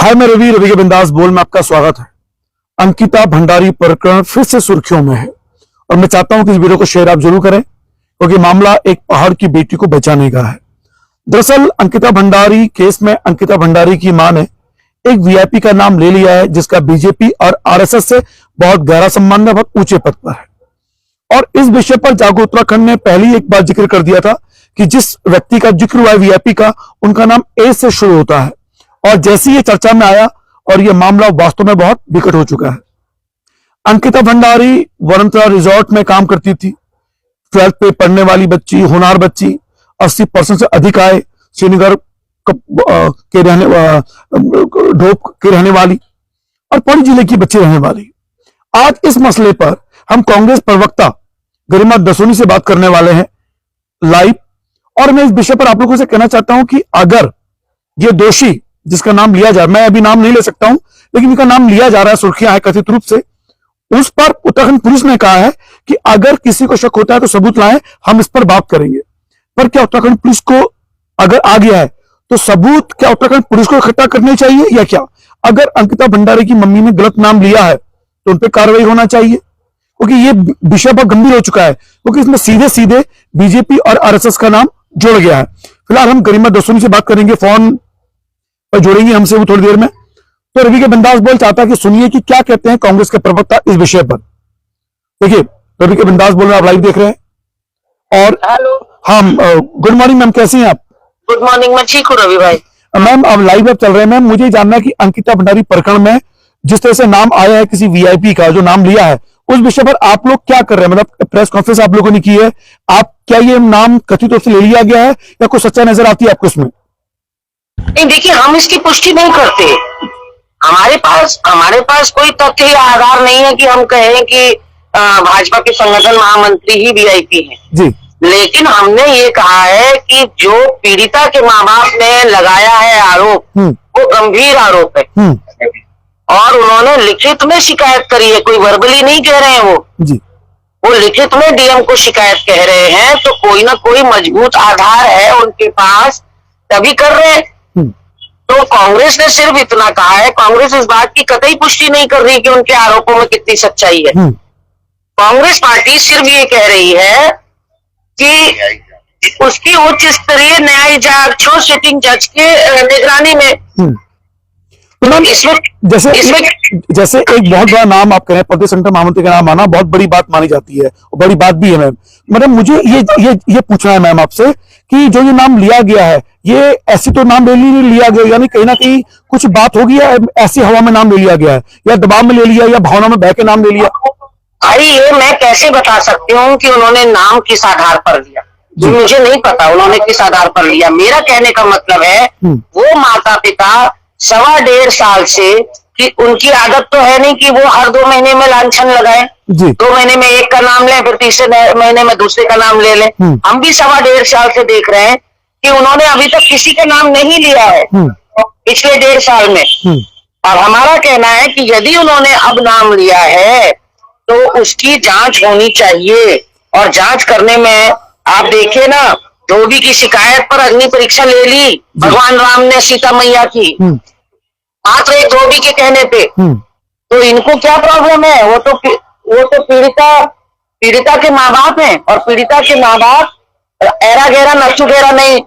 हाय, मैं रवि के बिंदास बोल में आपका स्वागत है। अंकिता भंडारी प्रकरण फिर से सुर्खियों में है और मैं चाहता हूं कि इस वीडियो को शेयर आप जरूर करें क्योंकि मामला एक पहाड़ की बेटी को बचाने का है। दरअसल अंकिता भंडारी केस में अंकिता भंडारी की मां ने एक वीआईपी का नाम ले लिया है जिसका बीजेपी और आरएसएस से बहुत गहरा संबंध है, बहुत ऊंचे पद पर है। और इस विषय पर जागो उत्तराखंड ने पहले एक बार जिक्र कर दिया था कि जिस व्यक्ति का जिक्र हुआ है वीआईपी का, उनका नाम ए से शुरू होता है। और जैसे ही ये चर्चा में आया और ये मामला वास्तव में बहुत विकट हो चुका है। अंकिता भंडारी वरंतरा रिजॉर्ट में काम करती थी। 12th पे पढ़ने वाली बच्ची, होनहार बच्ची, 80% से अधिक आए, श्रीनगर के रहने ढोप के रहने वाली और पौड़ी जिले की बच्ची रहने वाली। आज इस मसले पर हम कांग्रेस प्रवक्ता गरिमा दसोनी से बात करने वाले हैं लाइव। और मैं इस विषय पर आप लोगों से कहना चाहता हूं कि अगर ये दोषी जिसका नाम लिया जा, मैं अभी नाम नहीं ले सकता हूं, लेकिन इनका नाम लिया जा रहा है, सुर्खियां है कथित रूप से, उस पर उत्तराखंड पुलिस ने कहा है कि अगर किसी को शक होता है तो सबूत लाएं, हम इस पर बात करेंगे। पर क्या उत्तराखंड पुलिस को अगर आ गया है तो सबूत क्या उत्तराखंड पुलिस को इकट्ठा करने चाहिए या क्या? अगर अंकिता भंडारी की मम्मी ने गलत नाम लिया है तो उन पर कार्रवाई होना चाहिए क्योंकि ये विषय बहुत गंभीर हो चुका है, क्योंकि इसमें सीधे सीधे बीजेपी और आरएसएस का नाम जोड़ गया है। फिलहाल हम गरिमा दसोनी से बात करेंगे, फोन पर जोड़ेंगे हमसे वो थोड़ी देर में। तो रवि के बिंदास बोल चाहता है कि सुनिए कि क्या कहते हैं कांग्रेस के प्रवक्ता इस विषय पर। देखिए, रवि के बिंदास बोल रहे हैं, आप लाइव देख रहे हैं। और हेलो, हाँ, गुड मॉर्निंग मैम, कैसी हैं आप? गुड मॉर्निंग, मैं ठीक हूँ रवि भाई। मैम अब लाइव अब चल रहे हैं। मैम मुझे जानना है कि अंकिता भंडारी प्रकरण में जिस तरह से नाम आया है किसी वीआईपी का, जो नाम लिया है, उस विषय पर आप लोग क्या कर रहे हैं? मतलब प्रेस कॉन्फ्रेंस आप लोगों ने की है, आप क्या ये नाम कथित रूप से ले लिया गया है या कुछ सच्चाई नजर आती है आपको इसमें? नहीं, देखिए, हम इसकी पुष्टि नहीं करते। हमारे पास कोई तथ्य या आधार नहीं है कि हम कहें कि भाजपा के संगठन महामंत्री ही वीआईपी हैं। जी, लेकिन हमने ये कहा है कि जो पीड़िता के माँ बाप ने लगाया है आरोप, वो गंभीर आरोप है और उन्होंने लिखित में शिकायत करी है, कोई वर्बली नहीं कह रहे हैं वो लिखित में डीएम को शिकायत कह रहे हैं। तो कोई ना कोई मजबूत आधार है उनके पास, तभी कर रहे हैं। तो कांग्रेस ने सिर्फ इतना कहा है, कांग्रेस इस बात की कतई पुष्टि नहीं कर रही कि उनके आरोपों में कितनी सच्चाई है। कांग्रेस पार्टी सिर्फ ये कह रही है कि उसकी उच्च स्तरीय न्याय जांच हो सिटिंग जज के निगरानी में। इसमें जैसे एक बहुत बड़ा नाम आप कह रहे हैं, प्रदेश संगठन महामंत्री का नाम आना बहुत बड़ी बात मानी जाती है और बड़ी बात भी है मैम। मतलब मुझे ये पूछना है मैम आपसे कि जो ये नाम लिया गया है, ये ऐसी तो नाम ले लिया गया, यानी कहीं ना कहीं कुछ बात होगी या ऐसी हवा में नाम ले लिया गया है या दबाव में ले लिया या भावना में बह के नाम ले लिया? भाई, ये मैं कैसे बता सकती हूँ कि उन्होंने नाम किस आधार पर लिया? मुझे नहीं पता उन्होंने किस आधार पर लिया। मेरा कहने का मतलब है वो माता पिता 1.25 साल से, कि उनकी आदत तो है नहीं कि वो हर 2 महीने में लांछन लगाए, 2 महीने में एक का नाम लें फिर तीसरे महीने में दूसरे का नाम ले लें। हम भी 1.25 साल से देख रहे हैं कि उन्होंने अभी तक किसी का नाम नहीं लिया है पिछले 1.5 साल में। और हमारा कहना है कि यदि उन्होंने अब नाम लिया है तो उसकी जांच होनी चाहिए। और जांच करने में आप देखिए ना, धोबी की शिकायत पर अग्नि परीक्षा ले ली भगवान राम ने सीता मैया की, मात्र एक धोबी के कहने पे। तो इनको क्या प्रॉब्लम है? वो तो पीड़िता के माँ बाप हैं और पीड़िता के माँ बाप एरा गहरा नच्चू गहरा नहीं।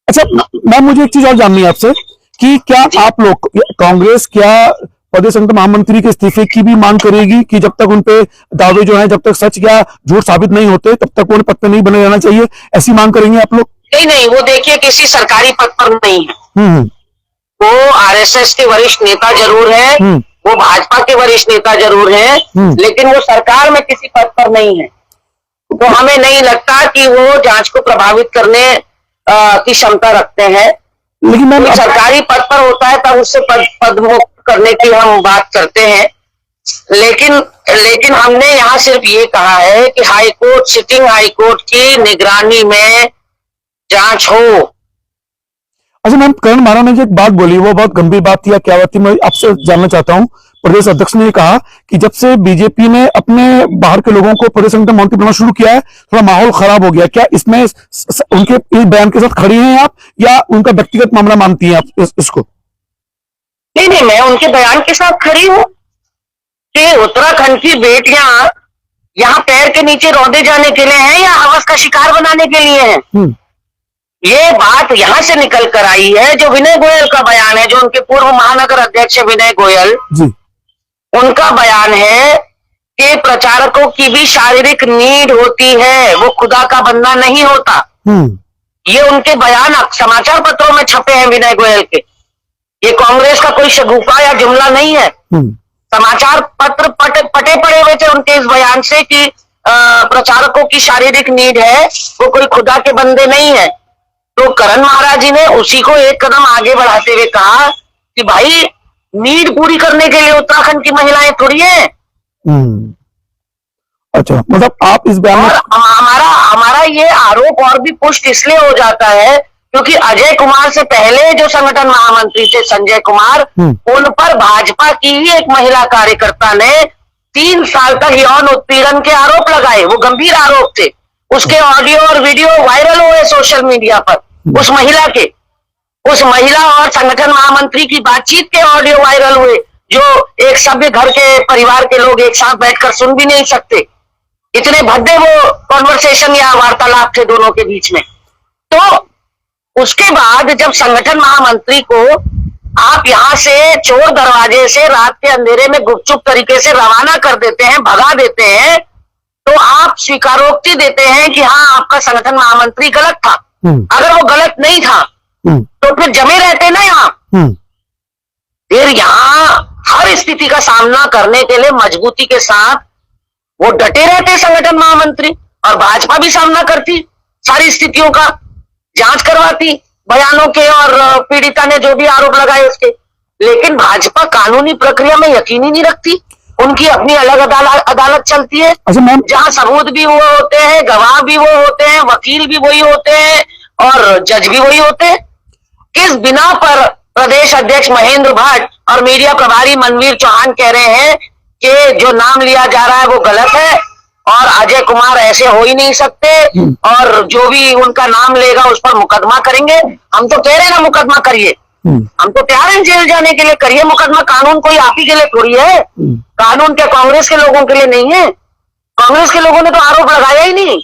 अच्छा मैम, मुझे एक चीज और जाननी है आपसे कि क्या आप लोग कांग्रेस क्या प्रदेश संगठन महामंत्री के इस्तीफे की भी मांग करेगी कि जब तक उनपे दावे जो है, जब तक सच या झूठ साबित नहीं होते तब तक उन्हें पद पे नहीं बने रहना चाहिए, ऐसी मांग करेंगे आप लोग? नहीं, वो देखिए किसी सरकारी पद पर नहीं है। वो आरएसएस के वरिष्ठ नेता जरूर है, वो भाजपा के वरिष्ठ नेता जरूर है, लेकिन वो सरकार में किसी पद पर नहीं है। तो हमें नहीं लगता कि वो जांच को प्रभावित करने की क्षमता रखते हैं। लेकिन मैं सरकारी पद पर होता है तब उससे पद मुक्त करने की हम बात करते हैं। लेकिन हमने यहाँ सिर्फ ये कहा है कि हाईकोर्ट, सिटिंग हाईकोर्ट की निगरानी में जांच हो। अच्छा मैम, करण मारा ने जो एक बात बोली वो बहुत गंभीर बात थी, क्या बात थी, मैं आपसे जानना चाहता हूं। प्रदेश अध्यक्ष ने कहा कि जब से बीजेपी ने अपने बाहर के लोगों को प्रदेश संगठन मंत्री बनाना शुरू किया है, थोड़ा माहौल खराब हो गया। क्या इसमें उनके इस बयान के साथ खड़ी हैं आप या उनका व्यक्तिगत मामला मानती हैं आप इसको? नहीं नहीं, मैं उनके बयान के साथ खड़ी हूं कि उत्तराखंड की बेटियां यहाँ पैर के नीचे रौंदे जाने के लिए हैं या हवस का शिकार बनाने के लिए हैं। ये बात यहां से निकल कर आई है, जो विनय गोयल का बयान है, जो उनके पूर्व महानगर अध्यक्ष विनय गोयल जी। उनका बयान है कि प्रचारकों की भी शारीरिक नीड होती है, वो खुदा का बंदा नहीं होता। ये उनके बयान समाचार पत्रों में छपे हैं विनय गोयल के। ये कांग्रेस का कोई शगुफा या जुमला नहीं है। समाचार पत्र पटे पड़े हुए थे उनके इस बयान से कि प्रचारकों की शारीरिक नीड है, वो कोई खुदा के बंदे नहीं है। तो करण महाराज जी ने उसी को एक कदम आगे बढ़ाते हुए कहा कि भाई नीड पूरी करने के लिए उत्तराखंड की महिलाएं थोड़ी है। अच्छा, मतलब आप इस बयान और हमारा ये आरोप और भी पुष्ट इसलिए हो जाता है क्योंकि अजय कुमार से पहले जो संगठन महामंत्री थे संजय कुमार, उन पर भाजपा की ही एक महिला कार्यकर्ता ने 3 साल तक यौन उत्पीड़न के आरोप लगाए। वो गंभीर आरोप थे, उसके ऑडियो और वीडियो वायरल हुए सोशल मीडिया पर। उस महिला और संगठन महामंत्री की बातचीत के ऑडियो वायरल हुए, जो एक सभ्य घर के परिवार के लोग एक साथ बैठकर सुन भी नहीं सकते। इतने भद्दे वो कॉन्वर्सेशन या वार्तालाप थे दोनों के बीच में। तो उसके बाद जब संगठन महामंत्री को आप यहां से चोर दरवाजे से रात के अंधेरे में गुपचुप तरीके से रवाना कर देते हैं, भगा देते हैं, तो आप स्वीकारोक्ति देते हैं कि हाँ आपका संगठन महामंत्री गलत था। अगर वो गलत नहीं था तो फिर जमे रहते ना यहाँ। फिर यहाँ हर स्थिति का सामना करने के लिए मजबूती के साथ वो डटे रहते संगठन महामंत्री, और भाजपा भी सामना करती सारी स्थितियों का, जांच करवाती बयानों के और पीड़िता ने जो भी आरोप लगाए उसके। लेकिन भाजपा कानूनी प्रक्रिया में यकीन ही नहीं रखती। उनकी अपनी अलग अदालत चलती है, जहां सबूत भी वो होते हैं, गवाह भी वो होते हैं, वकील भी वही होते हैं और जज भी वही होते हैं। किस बिना पर प्रदेश अध्यक्ष महेंद्र भट्ट और मीडिया प्रभारी मनवीर चौहान कह रहे हैं कि जो नाम लिया जा रहा है वो गलत है और अजय कुमार ऐसे हो ही नहीं सकते, और जो भी उनका नाम लेगा उस पर मुकदमा करेंगे। हम तो कह रहे हैं ना मुकदमा करिए, हम तो तैयार हैं जेल जाने के लिए, करिए मुकदमा। कानून कोई आप ही के लिए थोड़ी है, कानून क्या कांग्रेस के लोगों के लिए नहीं है? कांग्रेस के लोगों ने तो आरोप लगाया ही नहीं।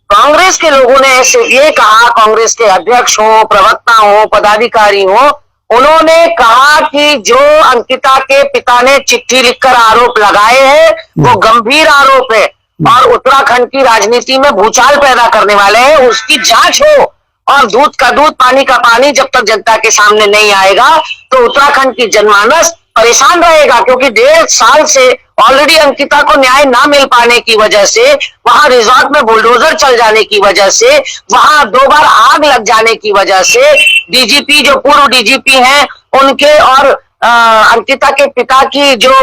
कांग्रेस के लोगों ने ऐसे ये कहा, कांग्रेस के अध्यक्ष हो, प्रवक्ता हो, पदाधिकारी हो, उन्होंने कहा कि जो अंकिता के पिता ने चिट्ठी लिखकर आरोप लगाए हैं वो गंभीर आरोप है और उत्तराखंड की राजनीति में भूचाल पैदा करने वाले हैं। उसकी जांच हो, और दूध का दूध पानी का पानी जब तक जनता के सामने नहीं आएगा तो उत्तराखंड की जनमानस परेशान रहेगा। क्योंकि 1.5 साल से ऑलरेडी अंकिता को न्याय ना मिल पाने की वजह से, वहां रिजॉर्ट में बुलडोजर चल जाने की वजह से, वहां 2 बार आग लग जाने की वजह से, डीजीपी जो पूर्व डीजीपी हैं उनके और अंकिता के पिता की जो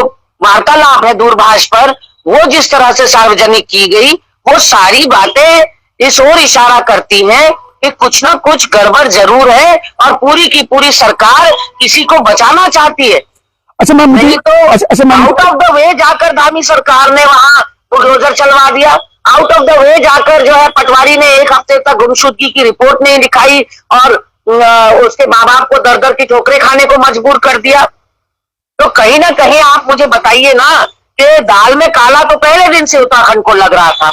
वार्तालाप है दूरभाष पर, वो जिस तरह से सार्वजनिक की गई, वो सारी बातें इस ओर इशारा करती हैं कि कुछ ना कुछ गड़बड़ जरूर है और पूरी की पूरी सरकार किसी को बचाना चाहती है। अच्छा मैम, नहीं तो आउट ऑफ द वे जाकर धामी सरकार ने वहां बुलडोजर चलवा दिया। आउट ऑफ द वे जाकर जो है पटवारी ने 1 हफ्ते तक गुमशुदगी की रिपोर्ट नहीं दिखाई और उसके माँ बाप को दर दर की ठोकरें खाने को मजबूर कर दिया। तो कहीं ना कहीं आप मुझे बताइए ना कि दाल में काला तो पहले दिन से उत्तराखंड को लग रहा था,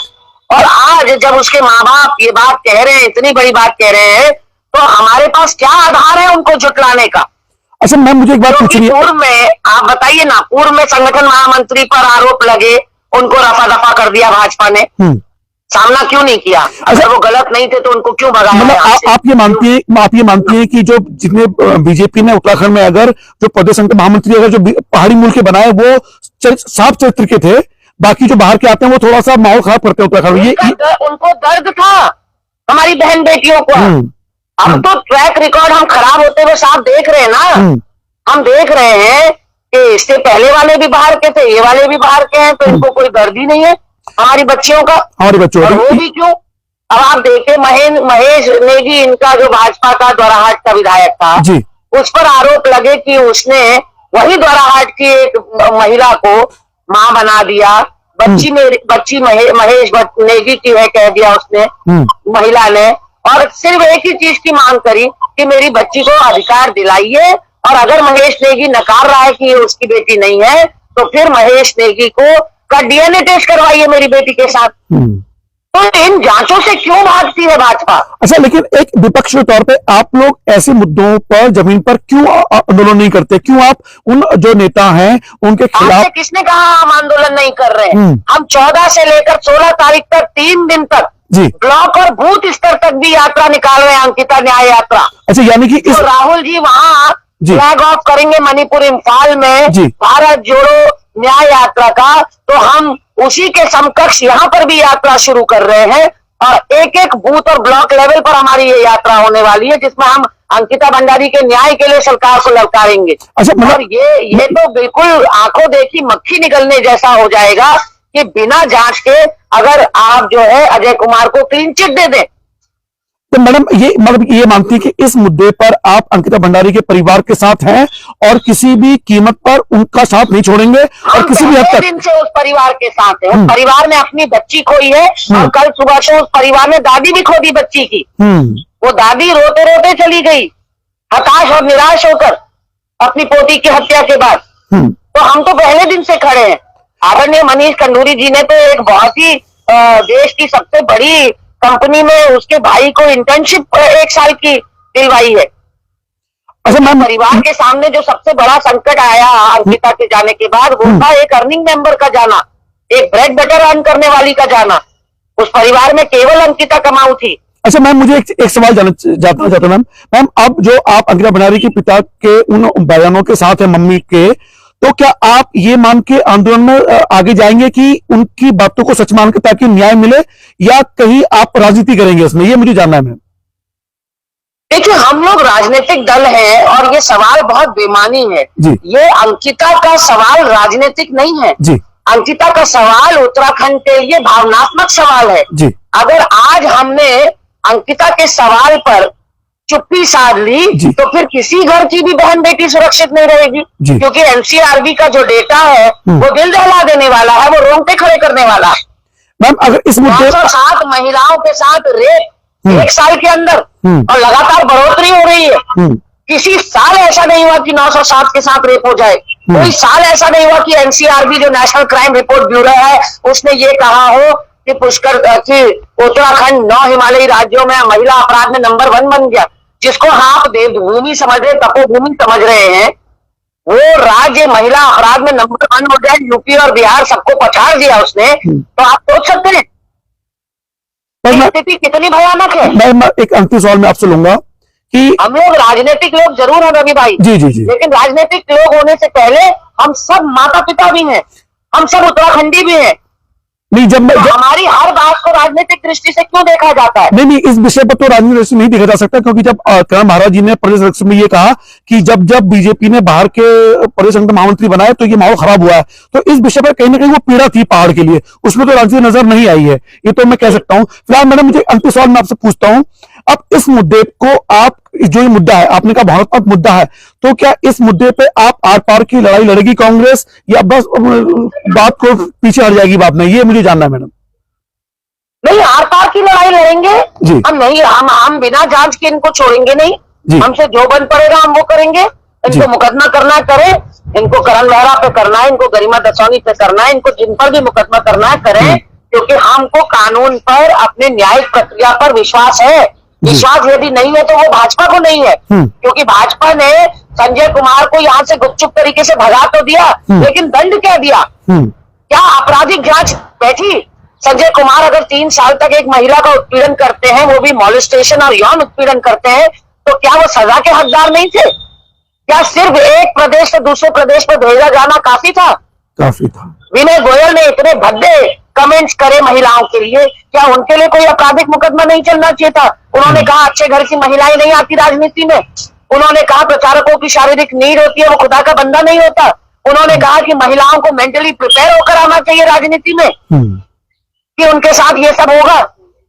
और आज जब उसके माँ बाप ये बात कह रहे हैं, इतनी बड़ी बात कह रहे हैं, तो हमारे पास क्या आधार है उनको झुटलाने का? अच्छा मैम, मुझे एक बात पूछनी है। पूर्व में आप बताइए ना, पूर्व में संगठन महामंत्री पर आरोप लगे, उनको रफा दफा कर दिया भाजपा ने, सामना क्यों नहीं किया? अगर वो गलत नहीं थे तो उनको क्यों भगाया? मतलब आप ये मानती है कि जो जितने बीजेपी ने उत्तराखंड में अगर जो प्रदेश संगठन महामंत्री अगर जो पहाड़ी मूल के बनाए वो साफ चरित्र के थे, बाकी जो बाहर के आते हैं वो थोड़ा सा माहौल खराब करते हैं उत्तराखंड में। उनको दर्द था हमारी बहन बेटियों को। अब तो ट्रैक रिकॉर्ड हम खराब होते हुए साफ देख रहे हैं ना। हम देख रहे हैं कि इससे पहले वाले भी बाहर के थे, ये वाले भी बाहर के हैं, तो इनको कोई दर्द ही नहीं है हमारी बच्चियों का। हमारी बच्चों और वो भी क्यों? अब आप देखें महेश नेगी, इनका जो भाजपा का द्वाराहाट का विधायक था जी, उस पर आरोप लगे कि उसने वही द्वाराहाट की एक महिला को मां बना दिया। बच्ची महेश नेगी की है कह दिया उसने, महिला ने, और सिर्फ एक ही चीज की मांग करी कि मेरी बच्ची को अधिकार दिलाइए और अगर महेश नेगी नकार रहा है कि ये उसकी बेटी नहीं है, तो फिर महेश नेगी को का डीएनए टेस्ट करवाइए मेरी बेटी के साथ। तो इन जांचों से क्यों भागती है भाजपा? अच्छा, लेकिन एक विपक्ष के तौर पे आप लोग ऐसे मुद्दों पर जमीन पर क्यों आंदोलन नहीं करते? क्यों आप उन जो नेता हैं उनके खिलाफ? आपसे किसने कहा हम आंदोलन नहीं कर रहे हैं? हम 14 से लेकर 16 तारीख तक 3 दिन तक जी ब्लॉक और बूथ स्तर तक भी यात्रा निकाल रहे हैं, अंकिता न्याय यात्रा। अच्छा, यानी कि इस तो राहुल जी वहां फ्लैग ऑफ करेंगे मणिपुर इम्फाल में भारत जोड़ो न्याय यात्रा का, तो हम उसी के समकक्ष यहाँ पर भी यात्रा शुरू कर रहे हैं और एक एक बूथ और ब्लॉक लेवल पर हमारी ये यात्रा होने वाली है, जिसमें हम अंकिता भंडारी के न्याय के लिए सरकार को ललकारेंगे। अच्छा, और ये तो बिल्कुल आंखों देखी मक्खी निकलने जैसा हो जाएगा कि बिना जांच के अगर आप जो है अजय कुमार को क्लीन चिट दे दें। तो मैडम ये मानती है कि इस मुद्दे पर आप अंकिता भंडारी के परिवार के साथ हैं और किसी भी कीमत पर उनका साथ नहीं छोड़ेंगे और किसी भी हद तक दिन से उस परिवार के साथ है। उस परिवार ने अपनी बच्ची खोई है और कल सुबह से उस परिवार ने दादी भी खो दी बच्ची की। वो दादी रोते रोते चली गई, हताश और निराश होकर अपनी पोती की हत्या के बाद। तो हम तो पहले दिन से खड़े हैं। आदरणीय मनीष खंडूरी जी ने तो एक बहुत ही देश की सबसे बड़ी कंपनी में उसके भाई को इंटर्नशिप 1 साल की दिलवाई है। अच्छा, मैं परिवार के सामने जो सबसे बड़ा संकट आया अंकिता के जाने के बाद, वो था एक अर्निंग मेंबर का जाना, एक ब्रेड बटर अर्न करने वाली का जाना। उस परिवार में केवल अंकिता कमाऊ थी। अच्छा मैम, मुझे एक सवाल जानना चाहता हूँ मैम, अब जो आप अंकिता भंडारी के पिता के उन बयानों के साथ है मम्मी के, तो क्या आप ये मान के आंदोलन में आगे जाएंगे कि उनकी बातों को सच मान के ताकि न्याय मिले, या कहीं आप राजनीति करेंगे इसमें? ये मुझे जानना है मैम। देखिए, हम लोग राजनीतिक दल हैं और ये सवाल बहुत बेमानी है जी। ये अंकिता का सवाल राजनीतिक नहीं है जी। अंकिता का सवाल उत्तराखंड के लिए भावनात्मक सवाल है जी। अगर आज हमने अंकिता के सवाल पर चुप्पी साध ली तो फिर किसी घर की भी बहन बेटी सुरक्षित नहीं रहेगी, क्योंकि एनसीआरबी का जो डेटा है वो दिल दहला देने वाला है, वो रोंगटे खड़े करने वाला है। मैम, अगर इस मुद्दे 907 महिलाओं के साथ रेप 1 साल के अंदर और लगातार बढ़ोतरी हो रही है। किसी साल ऐसा नहीं हुआ कि 907 के साथ रेप हो जाए। कोई साल ऐसा नहीं हुआ कि एनसीआरबी जो नेशनल क्राइम रिपोर्ट ब्यूरो है उसने ये कहा हो कि पुष्कर की उत्तराखंड 9 हिमालयी राज्यों में महिला अपराध में नंबर 1 बन गया। जिसको आप देवभूमि समझ रहे, तपोभूमि समझ रहे हैं, वो राज्य महिला अपराध में नंबर 1 हो जाए, यूपी और बिहार सबको पछाड़ दिया उसने, तो आप सोच सकते हैं स्थिति कितनी भयानक है। मैं एक अंतिम सवाल मैं आपसे लूंगा कि हम लोग राजनीतिक लोग जरूर हैं रवि भाई, जी जी जी, लेकिन राजनीतिक लोग होने से पहले हम सब माता पिता भी हैं, हम सब उत्तराखंडी भी हैं। नहीं, जब हमारी हर बात को राजनीतिक दृष्टि से क्यों देखा जाता है? नहीं, इस विषय पर तो राजनीतिक दृष्टि नहीं देखा जा सकता, क्योंकि जब करण महाराज जी ने प्रदेश अध्यक्ष में ये कहा कि जब बीजेपी ने बाहर के प्रदेश महामंत्री बनाए तो ये माहौल खराब हुआ है, तो इस विषय पर कहीं ना कहीं वो पीड़ा थी पहाड़ के लिए, उसमें तो राजनीति नजर नहीं आई है, ये तो मैं कह सकता हूँ। फिलहाल मैडम, मुझे अंतिम सवाल मैं आपसे पूछता हूँ, अब इस मुद्दे को आप, जो ये मुद्दा है आपने कहा भावनात्मक मुद्दा है, तो क्या इस मुद्दे पे आप आर पार की लड़ाई लड़ेगी कांग्रेस, या बस बात को पीछे हट जाएगी बात में? ये मुझे जानना है मैडम। नहीं, आर पार की लड़ाई लड़ेंगे हम, नहीं हम बिना जांच के इनको छोड़ेंगे नहीं। हमसे जो बन पड़ेगा हम वो करेंगे। इनको मुकदमा करना है करें, इनको करण मेहरा पे करना है, इनको गरिमा दसौनी पे करना है, इनको जिन पर भी मुकदमा करना है करें, क्योंकि हमको कानून पर, अपने न्यायिक प्रक्रिया पर विश्वास है। विश्वास यदि नहीं है तो वो भाजपा को नहीं है, क्योंकि भाजपा ने संजय कुमार को यहाँ से गुपचुप तरीके से भगा तो दिया, लेकिन दंड क्या दिया? क्या आपराधिक जांच बैठी? संजय कुमार अगर 3 साल तक एक महिला का उत्पीड़न करते हैं, वो भी मॉलेस्टेशन और यौन उत्पीड़न करते हैं, तो क्या वो सजा के हकदार नहीं थे? क्या सिर्फ एक प्रदेश से दूसरे प्रदेश पर भेजा जाना काफी था? काफी था। विनय गोयल ने इतने भद्दे कमेंट्स करे महिलाओं के लिए, क्या उनके लिए कोई आपराधिक मुकदमा नहीं चलना चाहिए था? उन्होंने कहा अच्छे घर की महिलाएं नहीं आती राजनीति में। उन्होंने कहा प्रचारकों की शारीरिक नीड होती है, वो खुदा का बंदा नहीं होता। उन्होंने कहा कि महिलाओं को मेंटली प्रिपेयर होकर आना चाहिए राजनीति में, कि उनके साथ ये सब होगा।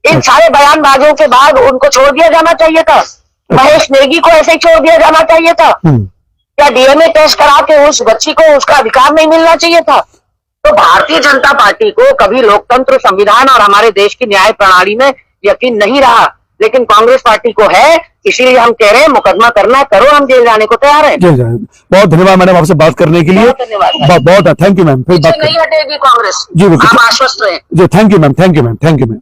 इन सारे बयानबाजों के बाद उनको छोड़ दिया जाना चाहिए था। महेश नेगी को ऐसे ही छोड़ दिया जाना चाहिए था। क्या डीएनए टेस्ट करा के उस बच्ची को उसका अधिकार नहीं मिलना चाहिए था? तो भारतीय जनता पार्टी को कभी लोकतंत्र, संविधान और हमारे देश की न्याय प्रणाली में यकीन नहीं रहा। लेकिन कांग्रेस पार्टी को है, इसीलिए हम कह रहे हैं मुकदमा करना करो, हम जेल जाने को तैयार हैं। जेल जाए। बहुत धन्यवाद मैडम आपसे बात करने के लिए। बहुत धन्यवाद। बहुत थैंक यू मैम। फिर बात नहीं हटेगी कांग्रेस, जी बिल्कुल आप आश्वस्त रहे। जी thank you ma'am, thank you ma'am, thank you ma'am.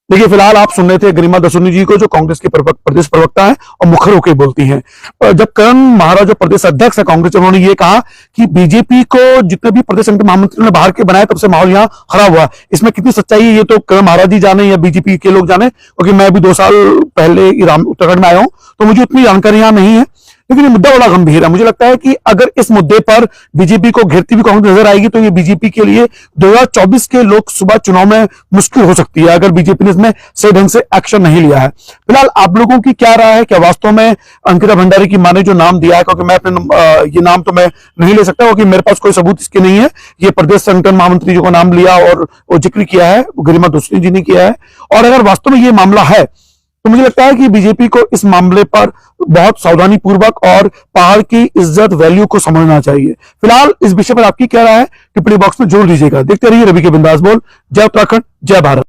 देखिए फिलहाल आप सुन रहे थे गरिमा दसोनी जी को, जो कांग्रेस के प्रदेश प्रवक्ता है और मुखर होकर बोलती हैं। जब करण महाराज जो प्रदेश अध्यक्ष है कांग्रेस, उन्होंने ये कहा कि बीजेपी को जितने भी प्रदेश संगठन महामंत्री ने बाहर के बनाए, तब से माहौल यहाँ खराब हुआ। इसमें कितनी सच्चाई है ये तो करण महाराज जी जाने या बीजेपी के लोग जाने, क्योंकि मैं भी 2 साल पहले उत्तराखंड में आया हूं, तो मुझे उतनी जानकारी यहाँ नहीं है। लेकिन ये मुद्दा बड़ा गंभीर है। मुझे लगता है कि अगर इस मुद्दे पर बीजेपी को घेरती हुई कांग्रेस नजर आएगी, तो ये बीजेपी के लिए 2024 के लोकसभा चुनाव में मुश्किल हो सकती है, अगर बीजेपी ने इसमें सही ढंग से एक्शन नहीं लिया है। फिलहाल आप लोगों की क्या राय है? क्या वास्तव में अंकिता भंडारी की मां ने जो नाम दिया है, क्योंकि मैं अपने ये नाम तो मैं नहीं ले सकता, क्योंकि मेरे पास कोई सबूत इसके नहीं है। ये प्रदेश संगठन महामंत्री जी को नाम लिया और वो जिक्र किया है, गरिमा दसोनी जी ने किया है। और अगर वास्तव में ये मामला है, तो मुझे लगता है कि बीजेपी को इस मामले पर बहुत सावधानी पूर्वक और पहाड़ की इज्जत वैल्यू को समझना चाहिए। फिलहाल इस विषय पर आपकी क्या राय है? टिप्पणी बॉक्स में जोड़ दीजिएगा। देखते रहिए रवि के बिंदास बोल। जय उत्तराखंड, जय भारत।